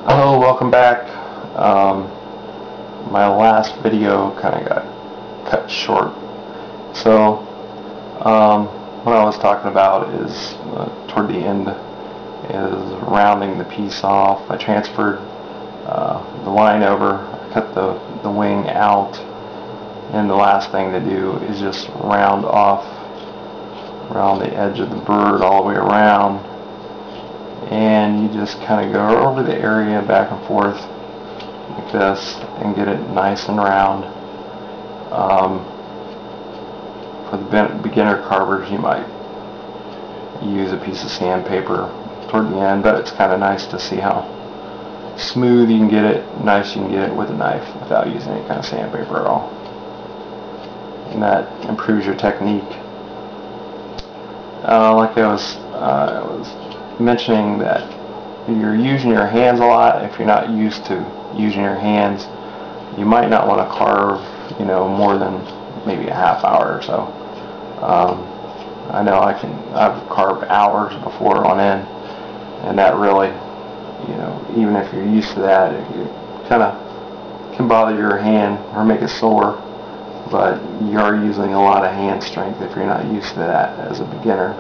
Hello, welcome back. My last video kind of got cut short. So, what I was talking about is toward the end is rounding the piece off. I transferred the line over, I cut the wing out, and the last thing to do is just round off around the edge of the bird all the way around. And you just kind of go over the area back and forth like this and get it nice and round. For the beginner carvers, you might use a piece of sandpaper toward the end, but it's kind of nice to see how smooth you can get it, nice you can get it with a knife without using any kind of sandpaper at all. And that improves your technique. Like I was mentioning, that you're using your hands a lot. If you're not used to using your hands, you might not want to carve, more than maybe a half hour or so. I know I've carved hours before on end, and that really, even if you're used to that, it kind of can bother your hand or make it sore. But you are using a lot of hand strength if you're not used to that as a beginner.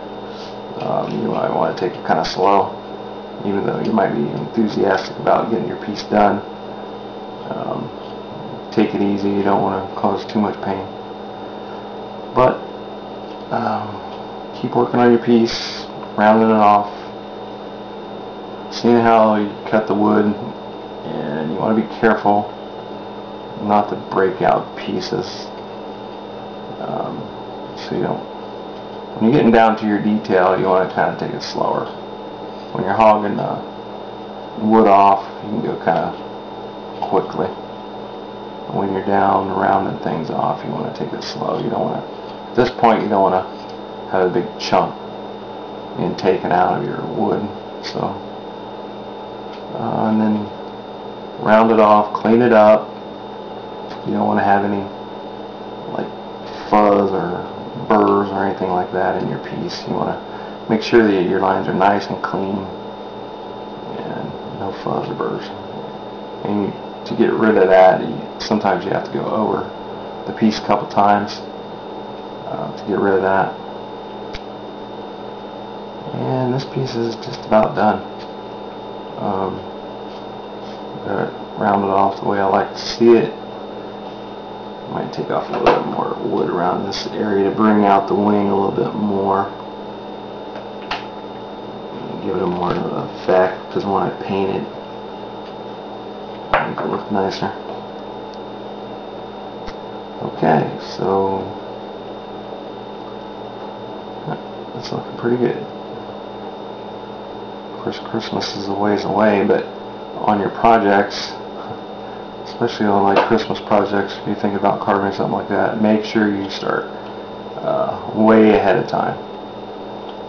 You might want to take it kind of slow, even though you might be enthusiastic about getting your piece done. Take it easy. You don't want to cause too much pain. But keep working on your piece, rounding it off, seeing how you cut the wood, and you want to be careful not to break out pieces, so you don't. When you're getting down to your detail, you want to kind of take it slower. When you're hogging wood off, you can go kind of quickly. When you're down rounding things off, you want to take it slow. You don't want to, at this point, you don't want to have a big chunk being taken out of your wood. So, and then round it off, clean it up. You don't want to have any like fuzz or burrs or anything like that in your piece. You want to make sure that your lines are nice and clean and no fuzz or burrs. And to get rid of that, sometimes you have to go over the piece a couple times to get rid of that. And this piece is just about done. Got it rounded off the way I like to see it. Might take off a little bit more wood around this area to bring out the wing a little bit more. Give it a more effect, because when I paint it, make it look nicer. Okay, so that's looking pretty good. Of course, Christmas is a ways away, but on your projects, especially on like Christmas projects, if you think about carving something like that, make sure you start way ahead of time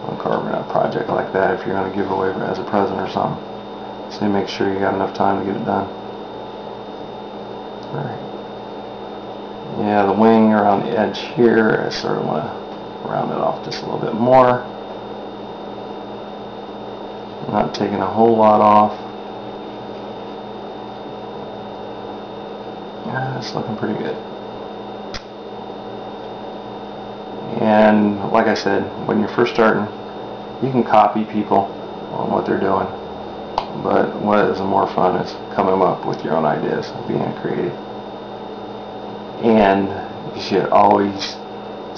on carving a project like that if you're going to give away as a present or something. So you make sure you got enough time to get it done. Alright. Yeah, the wing around the edge here, I sort of want to round it off just a little bit more. I'm not taking a whole lot off. Yeah, it's looking pretty good. And like I said, when you're first starting, you can copy people on what they're doing. But what is more fun is coming up with your own ideas, being creative. And you should always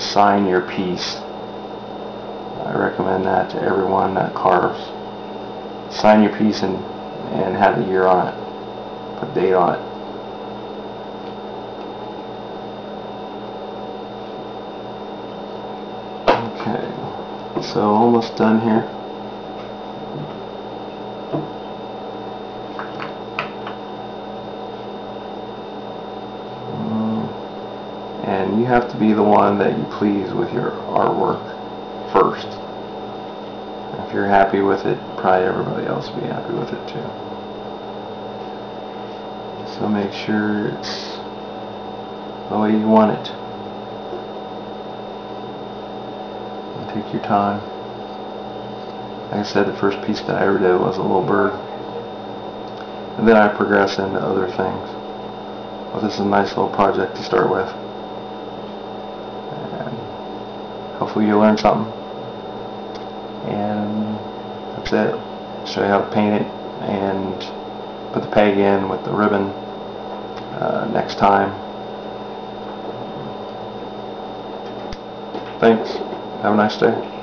sign your piece. I recommend that to everyone that carves. Sign your piece and have the year on it. Put a date on it. Okay, so almost done here. And you have to be the one that you please with your artwork first. If you're happy with it, probably everybody else will be happy with it too. So make sure it's the way you want it. And take your time. Like I said, the first piece that I ever did was a little bird. and then I progress into other things. Well, this is a nice little project to start with, and hopefully you learn something. And that's it. Show you how to paint it and put the peg in with the ribbon next time. Thanks. Have a nice day.